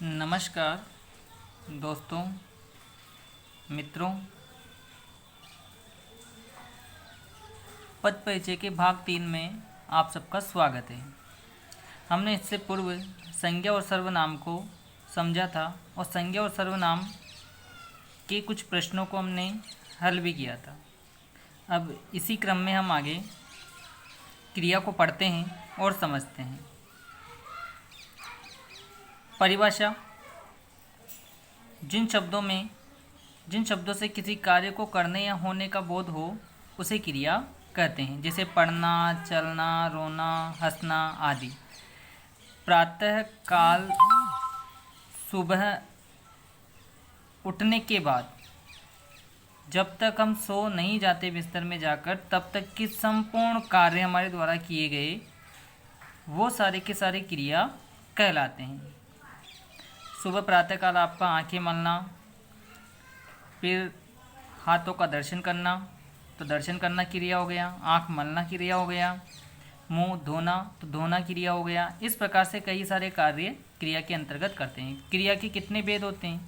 नमस्कार दोस्तों, मित्रों। पद परिचय के भाग 3 में आप सबका स्वागत है। हमने इससे पूर्व संज्ञा और सर्वनाम को समझा था और संज्ञा और सर्वनाम के कुछ प्रश्नों को हमने हल भी किया था। अब इसी क्रम में हम आगे क्रिया को पढ़ते हैं और समझते हैं। परिभाषा: जिन शब्दों से किसी कार्य को करने या होने का बोध हो उसे क्रिया कहते हैं, जैसे पढ़ना, चलना, रोना, हंसना आदि। प्रातः काल सुबह उठने के बाद जब तक हम सो नहीं जाते बिस्तर में जाकर, तब तक के संपूर्ण कार्य हमारे द्वारा किए गए वो सारे के सारे क्रिया कहलाते हैं। सुबह प्रातःकाल आपका आंखें मलना, फिर हाथों का दर्शन करना, तो दर्शन करना क्रिया हो गया। आंख मलना क्रिया हो गया। मुंह धोना, तो धोना क्रिया हो गया। इस प्रकार से कई सारे कार्य क्रिया के अंतर्गत करते हैं। क्रिया के कितने भेद होते हैं?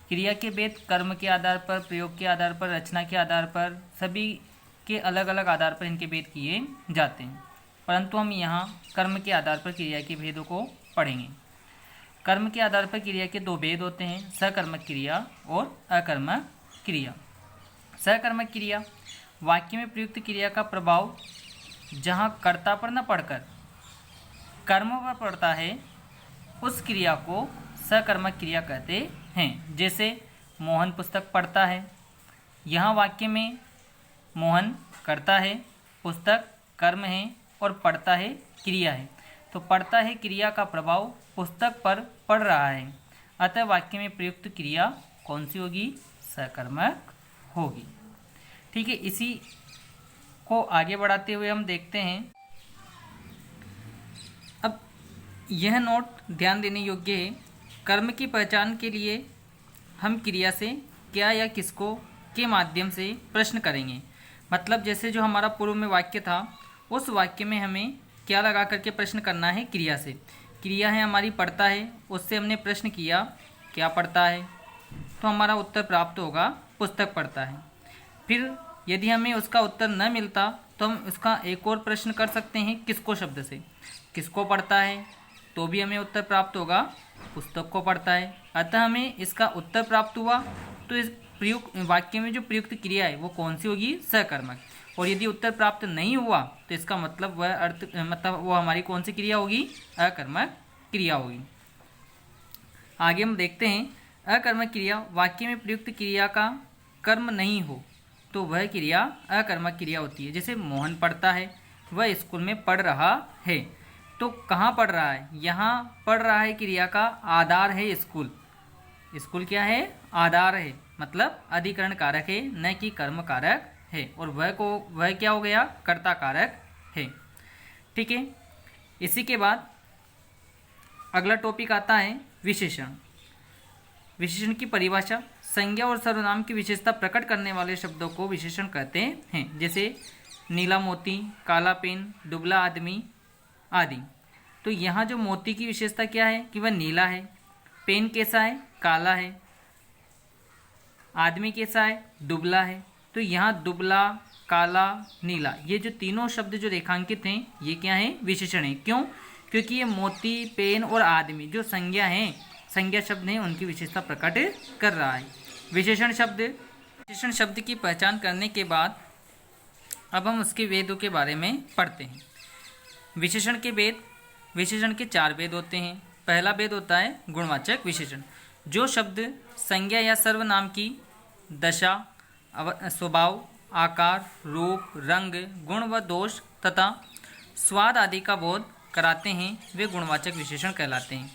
क्रिया के भेद कर्म के आधार पर, प्रयोग के आधार पर, रचना के आधार पर, सभी के अलग अलग आधार पर इनके भेद किए जाते हैं। परंतु हम यहाँ कर्म के आधार पर क्रिया के भेदों को पढ़ेंगे। कर्म के आधार पर क्रिया के दो भेद होते हैं, सकर्मक क्रिया और अकर्मक क्रिया। सकर्मक क्रिया वाक्य में प्रयुक्त क्रिया का प्रभाव जहाँ कर्ता पर न पड़कर कर्म पर पड़ता है, उस क्रिया को सकर्मक क्रिया कहते हैं। जैसे मोहन पुस्तक पढ़ता है, यहाँ वाक्य में मोहन कर्ता है, पुस्तक कर्म है और पढ़ता है क्रिया है। तो पढ़ता है क्रिया का प्रभाव पुस्तक पर पड़ रहा है, अतः वाक्य में प्रयुक्त क्रिया कौन सी होगी? सकर्मक होगी। ठीक है, इसी को आगे बढ़ाते हुए हम देखते हैं। अब यह नोट ध्यान देने योग्य है। कर्म की पहचान के लिए हम क्रिया से क्या या किसको के माध्यम से प्रश्न करेंगे। मतलब जैसे जो हमारा पूर्व में वाक्य था, उस वाक्य में हमें क्या लगा करके प्रश्न करना है? क्रिया से। क्रिया है हमारी पढ़ता है, उससे हमने प्रश्न किया क्या पढ़ता है, तो हमारा उत्तर प्राप्त होगा पुस्तक पढ़ता है। फिर यदि हमें उसका उत्तर न मिलता तो हम उसका एक और प्रश्न कर सकते हैं किसको शब्द से। किसको पढ़ता है, तो भी हमें उत्तर प्राप्त होगा पुस्तक को पढ़ता है। अतः हमें इसका उत्तर प्राप्त हुआ, तो इस प्रयुक्त वाक्य में जो प्रयुक्त क्रिया है वो कौन सी होगी? सकर्मक। और यदि उत्तर प्राप्त नहीं हुआ तो इसका मतलब वो हमारी कौन सी क्रिया होगी? अकर्मक क्रिया होगी। आगे हम देखते हैं। अकर्मक क्रिया वाक्य में प्रयुक्त क्रिया का कर्म नहीं हो तो वह क्रिया अकर्मक क्रिया होती है। जैसे मोहन पढ़ता है, वह स्कूल में पढ़ रहा है, तो कहाँ पढ़ रहा है? यहाँ पढ़ रहा है क्रिया का आधार है स्कूल। स्कूल क्या है? आधार है, मतलब अधिकरण कारक है, न कि कर्म कारक है। और वह क्या हो गया? कर्ता कारक है। ठीक है, इसी के बाद अगला टॉपिक आता है विशेषण। विशेषण की परिभाषा: संज्ञा और सर्वनाम की विशेषता प्रकट करने वाले शब्दों को विशेषण कहते हैं। जैसे नीला मोती, काला पेन, दुबला आदमी आदि। तो यहाँ जो मोती की विशेषता क्या है कि वह नीला है, पेन कैसा है? काला है, आदमी कैसा है? दुबला है। तो यहाँ दुबला, काला, नीला, ये जो तीनों शब्द जो रेखांकित हैं, ये क्या है? विशेषण है। क्यों? क्योंकि ये मोती, पेन और आदमी जो संज्ञा हैं, संज्ञा शब्द हैं, उनकी विशेषता प्रकट कर रहा है। विशेषण शब्द की पहचान करने के बाद अब हम उसके वेदों के बारे में पढ़ते हैं। विशेषण के भेद: विशेषण के 4 भेद होते हैं। पहला भेद होता है गुणवाचक विशेषण। जो शब्द संज्ञा या सर्वनाम की दशा, स्वभाव, आकार, रूप, रंग, गुण व दोष तथा स्वाद आदि का बोध कराते हैं, वे गुणवाचक विशेषण कहलाते हैं।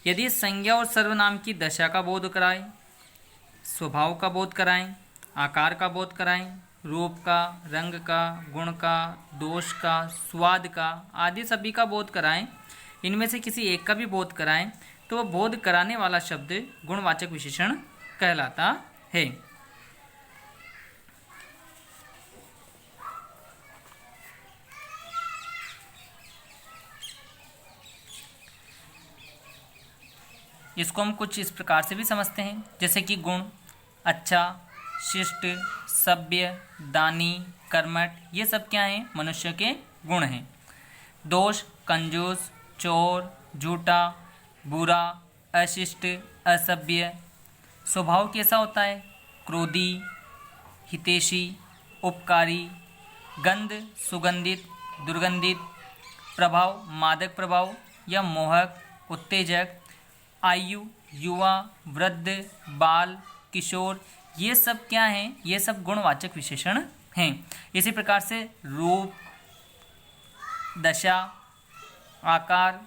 यदि संज्ञा और सर्वनाम की दशा का बोध कराएं, स्वभाव का बोध कराएं, आकार का बोध कराएं, रूप का, रंग का, गुण का, दोष का, स्वाद का आदि सभी का बोध कराएं, इनमें से किसी एक का भी बोध कराएं, तो वह बोध कराने वाला शब्द गुणवाचक विशेषण कहलाता है। इसको हम कुछ इस प्रकार से भी समझते हैं, जैसे कि गुण, अच्छा, शिष्ट, सभ्य, दानी, कर्मठ, ये सब क्या हैं? मनुष्य के गुण हैं। दोष, कंजूस, चोर, झूठा, बुरा, अशिष्ट, असभ्य। स्वभाव कैसा होता है? क्रोधी, हितैषी, उपकारी। गंध, सुगंधित, दुर्गंधित। प्रभाव, मादक प्रभाव या मोहक, उत्तेजक। आयु, युवा, वृद्ध, बाल, किशोर, ये सब क्या हैं? ये सब गुणवाचक विशेषण हैं। इसी प्रकार से रूप, दशा, आकार,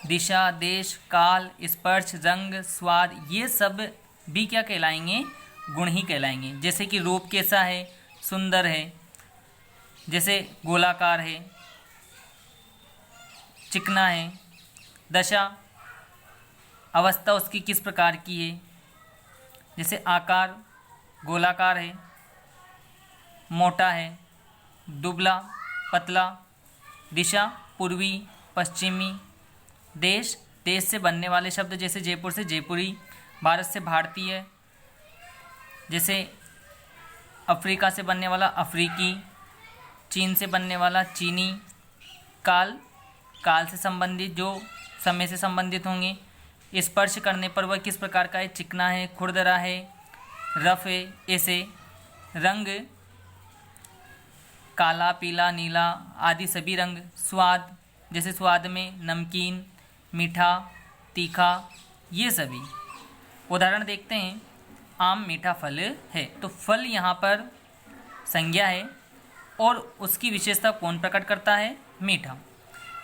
दिशा, देश, काल, स्पर्श, रंग, स्वाद, ये सब भी क्या कहलाएंगे? गुण ही कहलाएंगे। जैसे कि रूप कैसा है? सुंदर है, जैसे गोलाकार है, चिकना है। दशा, अवस्था उसकी किस प्रकार की है, जैसे आकार गोलाकार है, मोटा है, दुबला, पतला। दिशा, पूर्वी, पश्चिमी। देश, देश से बनने वाले शब्द, जैसे जयपुर से जयपुरी, भारत से भारतीय, जैसे अफ्रीका से बनने वाला अफ्रीकी, चीन से बनने वाला चीनी। काल, काल से संबंधित, जो समय से संबंधित होंगे। स्पर्श करने पर वह किस प्रकार का है? चिकना है, खुरदरा है, रफ है, ऐसे। रंग, काला, पीला, नीला आदि सभी रंग। स्वाद, जैसे स्वाद में नमकीन, मीठा, तीखा, ये सभी। उदाहरण देखते हैं। आम मीठा फल है, तो फल यहाँ पर संज्ञा है और उसकी विशेषता कौन प्रकट करता है? मीठा।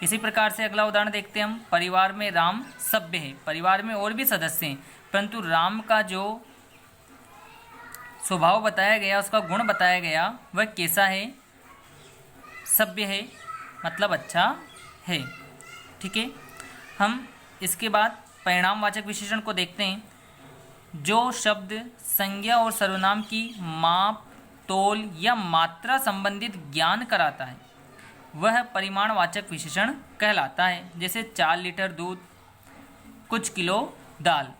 इसी प्रकार से अगला उदाहरण देखते हैं हम। परिवार में राम सभ्य है। परिवार में और भी सदस्य हैं, परंतु राम का जो स्वभाव बताया गया, उसका गुण बताया गया, वह कैसा है? सभ्य है, मतलब अच्छा है। ठीक है, हम इसके बाद परिणामवाचक विशेषण को देखते हैं। जो शब्द संज्ञा और सर्वनाम की माप, तोल या मात्रा संबंधित ज्ञान कराता है, वह परिमाणवाचक विशेषण कहलाता है। जैसे 4 लीटर दूध, कुछ किलो दाल।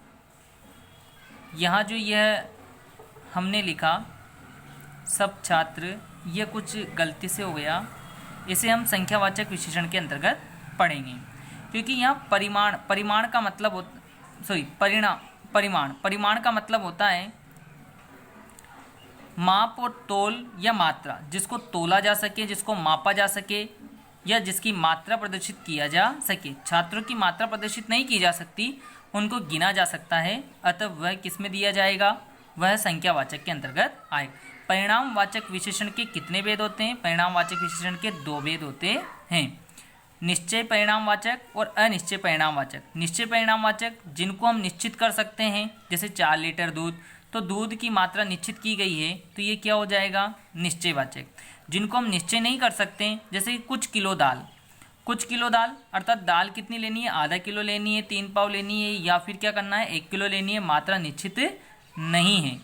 यहाँ जो यह हमने लिखा सब छात्र, यह कुछ गलती से हो गया, इसे हम संख्यावाचक विशेषण के अंतर्गत पढ़ेंगे, क्योंकि यहाँ परिमाण का मतलब परिमाण का मतलब होता है माप और तोल या मात्रा, जिसको तोला जा सके, जिसको मापा जा सके, या जिसकी मात्रा प्रदर्शित किया जा सके। छात्रों की मात्रा प्रदर्शित नहीं की जा सकती, उनको गिना जा सकता है, अतः वह किस में दिया जाएगा? वह संख्यावाचक के अंतर्गत आएगा। परिणामवाचक विशेषण के कितने भेद होते हैं? परिणामवाचक विशेषण के 2 भेद होते हैं, निश्चय परिणामवाचक और अनिश्चय परिणामवाचक। निश्चय परिणामवाचक जिनको हम निश्चित कर सकते हैं, जैसे 4 लीटर दूध, तो दूध की मात्रा निश्चित की गई है, तो ये क्या हो जाएगा? निश्चयवाचक। जिनको हम निश्चय नहीं कर सकते, जैसे कुछ किलो दाल, कुछ किलो दाल अर्थात दाल कितनी लेनी है? आधा किलो लेनी है, 3 पाव लेनी है, या फिर क्या करना है? 1 किलो लेनी है, मात्रा निश्चित नहीं है।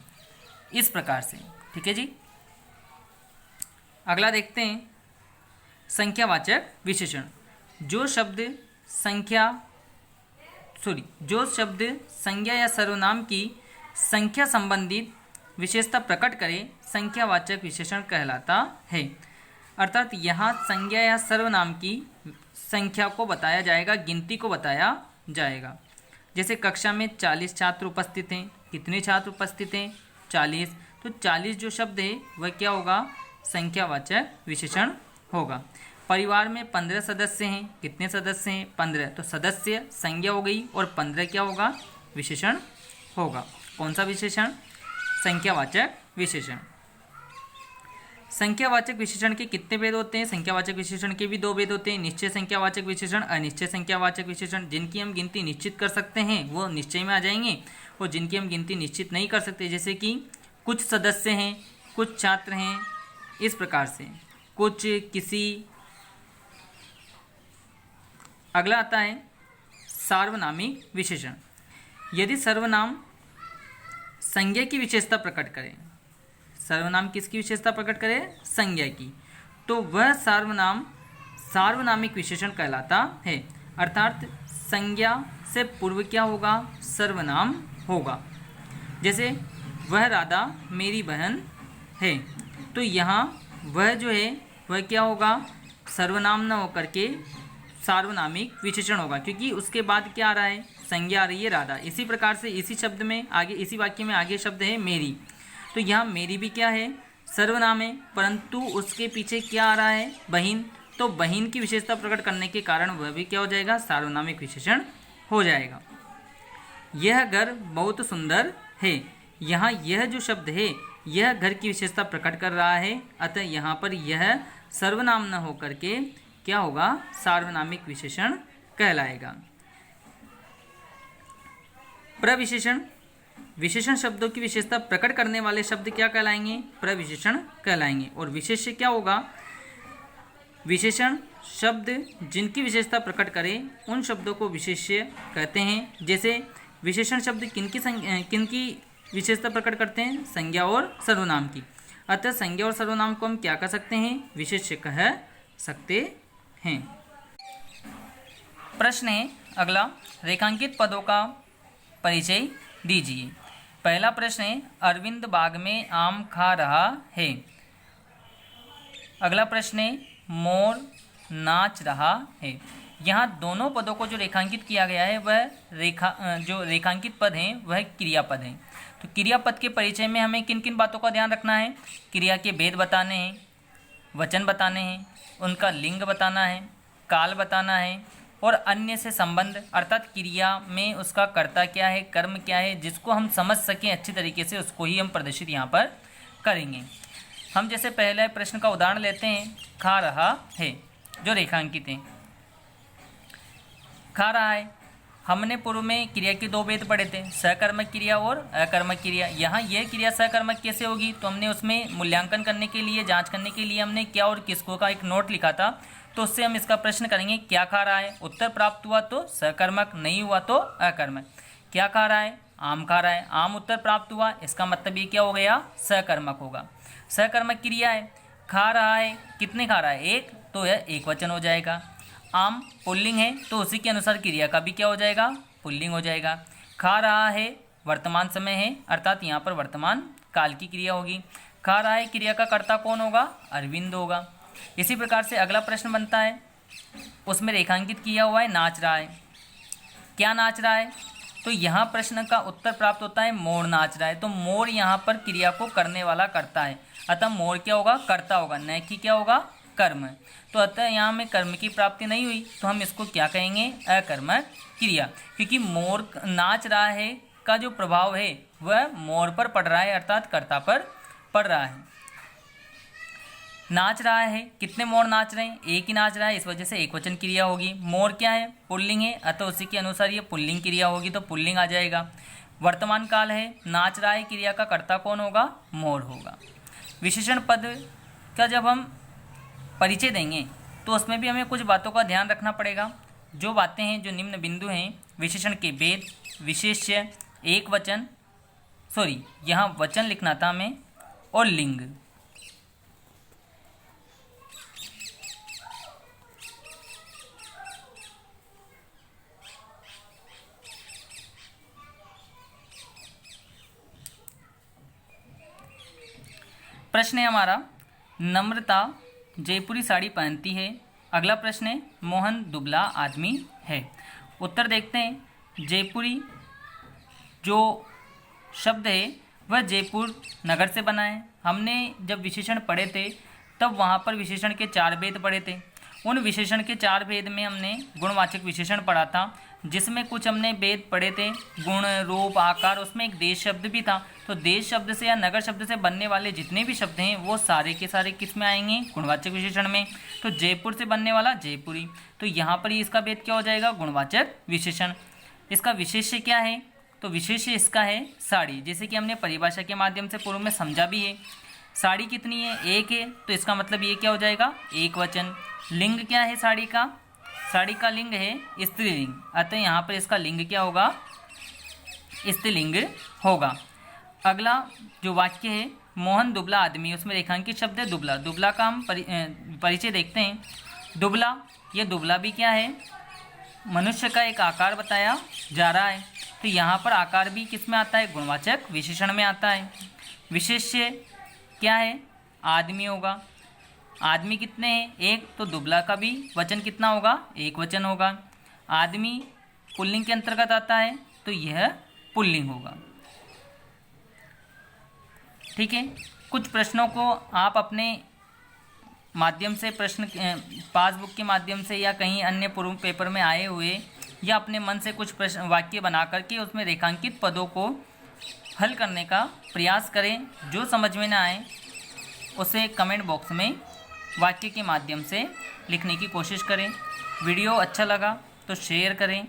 इस प्रकार से, ठीक है जी। अगला देखते हैं संख्यावाचक विशेषण। जो शब्द संज्ञा या सर्वनाम की संख्या संबंधित विशेषता प्रकट करे, संख्यावाचक विशेषण कहलाता है। अर्थात यहाँ संज्ञा या सर्वनाम की संख्या को बताया जाएगा, गिनती को बताया जाएगा। जैसे कक्षा में 40 छात्र उपस्थित हैं। कितने छात्र उपस्थित हैं? 40। तो 40 जो शब्द है वह क्या होगा? संख्यावाचक विशेषण होगा। परिवार में 15 सदस्य हैं। कितने सदस्य हैं? 15। तो सदस्य संज्ञा हो गई और 15 क्या होगा? विशेषण होगा। कौन सा विशेषण? संख्यावाचक विशेषण। संख्यावाचक विशेषण के कितने भेद होते हैं? संख्यावाचक विशेषण के भी 2 भेद होते हैं, निश्चय संख्यावाचक विशेषण, अनिश्चय संख्यावाचक विशेषण। जिनकी हम गिनती निश्चित कर सकते हैं वो निश्चय में आ जाएंगे, और जिनकी हम गिनती निश्चित नहीं कर सकते, जैसे कि कुछ सदस्य हैं, कुछ छात्र हैं, इस प्रकार से कुछ किसी। अगला आता है सार्वनामिक विशेषण। यदि सर्वनाम संज्ञा की विशेषता प्रकट करे, सर्वनाम किसकी विशेषता प्रकट करे? संज्ञा की, तो वह सर्वनाम सार्वनामिक विशेषण कहलाता है। अर्थात संज्ञा से पूर्व क्या होगा, सर्वनाम होगा। जैसे वह राधा मेरी बहन है, तो यहाँ वह जो है वह क्या होगा, सर्वनाम न होकर के सार्वनामिक विशेषण होगा, क्योंकि उसके बाद क्या आ रहा है, संज्ञा आ रही है राधा। इसी प्रकार से इसी शब्द में आगे, इसी वाक्य में आगे शब्द है मेरी, तो यहाँ मेरी भी क्या है, सर्वनाम है, परंतु उसके पीछे क्या आ रहा है, बहिन, तो बहिन की विशेषता प्रकट करने के कारण वह भी क्या हो जाएगा, सार्वनामिक विशेषण हो जाएगा। यह घर बहुत सुंदर है, यहाँ यह जो शब्द है यह घर की विशेषता प्रकट कर रहा है, अतः यहाँ पर यह सर्वनाम न होकर के क्या होगा, सार्वनामिक विशेषण कहलाएगा। प्रविशेषण, विशेषण शब्दों की विशेषता प्रकट करने वाले शब्द क्या कहलाएंगे, प्रविशेषण कहलाएंगे। और विशेष्य क्या होगा, विशेषण शब्द जिनकी विशेषता प्रकट करें उन शब्दों को विशेष्य कहते हैं। जैसे विशेषण शब्द किनकी विशेषता प्रकट करते हैं, संज्ञा और सर्वनाम की, अतः संज्ञा और सर्वनाम को हम क्या कह सकते हैं, विशेष्य कह सकते हैं। प्रश्न है अगला, रेखांकित पदों का परिचय दीजिए। पहला प्रश्न है, अरविंद बाग में आम खा रहा है। अगला प्रश्न है, मोर नाच रहा है। यहाँ दोनों पदों को जो रेखांकित किया गया है वह जो रेखांकित पद हैं वह क्रियापद हैं। तो क्रियापद के परिचय में हमें किन किन बातों का ध्यान रखना है, क्रिया के भेद बताने हैं, वचन बताने हैं, उनका लिंग बताना है, काल बताना है और अन्य से संबंध, अर्थात क्रिया में उसका कर्ता क्या है, कर्म क्या है, जिसको हम समझ सकें अच्छी तरीके से, उसको ही हम प्रदर्शित यहाँ पर करेंगे। हम जैसे पहले प्रश्न का उदाहरण लेते हैं, खा रहा है, जो रेखांकित है। खा रहा है, हमने पूर्व में क्रिया के दो भेद पढ़े थे, सकर्मक क्रिया और अकर्मक क्रिया। यहाँ यह क्रिया सकर्मक कैसे होगी, तो हमने उसमें मूल्यांकन करने के लिए, जांच करने के लिए हमने क्या और किसको का एक नोट लिखा था। तो उससे हम इसका प्रश्न करेंगे, क्या खा रहा है, उत्तर प्राप्त हुआ तो सकर्मक, नहीं हुआ तो अकर्मक। क्या खा रहा है, आम खा रहा है, आम उत्तर प्राप्त हुआ, इसका मतलब ये क्या हो गया, सकर्मक होगा। सकर्मक क्रिया है, खा रहा है, कितने खा रहा है, एक, तो यह एक वचन हो जाएगा। आम पुल्लिंग है, तो उसी के अनुसार क्रिया का भी क्या हो जाएगा, पुल्लिंग हो जाएगा। खा रहा है वर्तमान समय है, अर्थात यहाँ पर वर्तमान काल की क्रिया होगी। खा रहा है क्रिया का कर्ता कौन होगा, अरविंद होगा। इसी प्रकार से अगला प्रश्न बनता है, उसमें रेखांकित किया हुआ है नाच रहा है। क्या नाच रहा है, तो यहाँ प्रश्न का उत्तर प्राप्त होता है मोर नाच रहा है। तो मोर यहाँ पर क्रिया को करने वाला करता है, अतः मोर क्या होगा, कर्ता होगा, न कि क्या होगा, कर्म। तो अतः यहाँ में कर्म की प्राप्ति नहीं हुई, तो हम इसको क्या कहेंगे, अकर्मक क्रिया, क्योंकि मोर नाच रहा है का जो प्रभाव है वह मोर पर पड़ रहा है, अर्थात कर्ता पर पड़ रहा है। नाच रहा है, कितने मोर नाच रहे हैं, एक ही नाच रहा है, इस वजह से एक वचन क्रिया होगी। मोर क्या है, पुल्लिंग है, अतः उसी के अनुसार ये पुल्लिंग क्रिया होगी, तो पुल्लिंग आ जाएगा। वर्तमान काल है, नाच रहा है क्रिया का कर्ता कौन होगा, मोर होगा। विशेषण पद का जब हम परिचय देंगे तो उसमें भी हमें कुछ बातों का ध्यान रखना पड़ेगा। जो बातें हैं, जो निम्न बिंदु हैं, विशेषण के भेद, विशेष्य, एक वचन, यहाँ वचन लिखना था हमें, और लिंग। प्रश्न है हमारा, नम्रता जयपुरी साड़ी पहनती है। अगला प्रश्न है, मोहन दुबला आदमी है। उत्तर देखते हैं, जयपुरी जो शब्द है वह जयपुर नगर से बना है। हमने जब विशेषण पढ़े थे तब वहाँ पर विशेषण के 4 भेद पढ़े थे। उन विशेषण के 4 भेद में हमने गुणवाचक विशेषण पढ़ा था, जिसमें कुछ हमने भेद पढ़े थे, गुण, रूप, आकार, उसमें एक देश शब्द भी था। तो देश शब्द से या नगर शब्द से बनने वाले जितने भी शब्द हैं वो सारे के सारे किस में आएंगे, गुणवाचक विशेषण में। तो जयपुर से बनने वाला जयपुरी, तो यहाँ पर ही इसका भेद क्या हो जाएगा, गुणवाचक विशेषण। इसका विशेष्य क्या है, तो विशेष्य इसका है साड़ी, जैसे कि हमने परिभाषा के माध्यम से पूर्व में समझा भी है। साड़ी कितनी है, एक है, तो इसका मतलब ये क्या हो जाएगा, एक वचन। लिंग क्या है साड़ी का, साड़ी का लिंग है स्त्रीलिंग, अतः यहाँ पर इसका लिंग क्या होगा, स्त्रीलिंग होगा। अगला जो वाक्य है, मोहन दुबला आदमी, उसमें रेखांकित शब्द है दुबला। दुबला का हम परिचय देखते हैं। दुबला, ये दुबला भी क्या है, मनुष्य का एक आकार बताया जा रहा है, तो यहाँ पर आकार भी किस में आता है, गुणवाचक विशेषण में आता है। विशेष्य क्या है, आदमी होगा। आदमी कितने हैं, एक, तो दुबला का भी वचन कितना होगा, एक वचन होगा। आदमी पुल्लिंग के अंतर्गत आता है, तो यह पुल्लिंग होगा। ठीक है, कुछ प्रश्नों को आप अपने माध्यम से प्रश्न पासबुक के माध्यम से या कहीं अन्य पूर्व पेपर में आए हुए या अपने मन से कुछ प्रश्न वाक्य बना करके उसमें रेखांकित पदों को हल करने का प्रयास करें। जो समझ में ना आए उसे कमेंट बॉक्स में वाक्य के माध्यम से लिखने की कोशिश करें। वीडियो अच्छा लगा तो शेयर करें,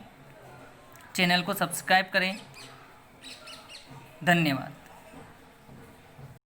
चैनल को सब्सक्राइब करें। धन्यवाद।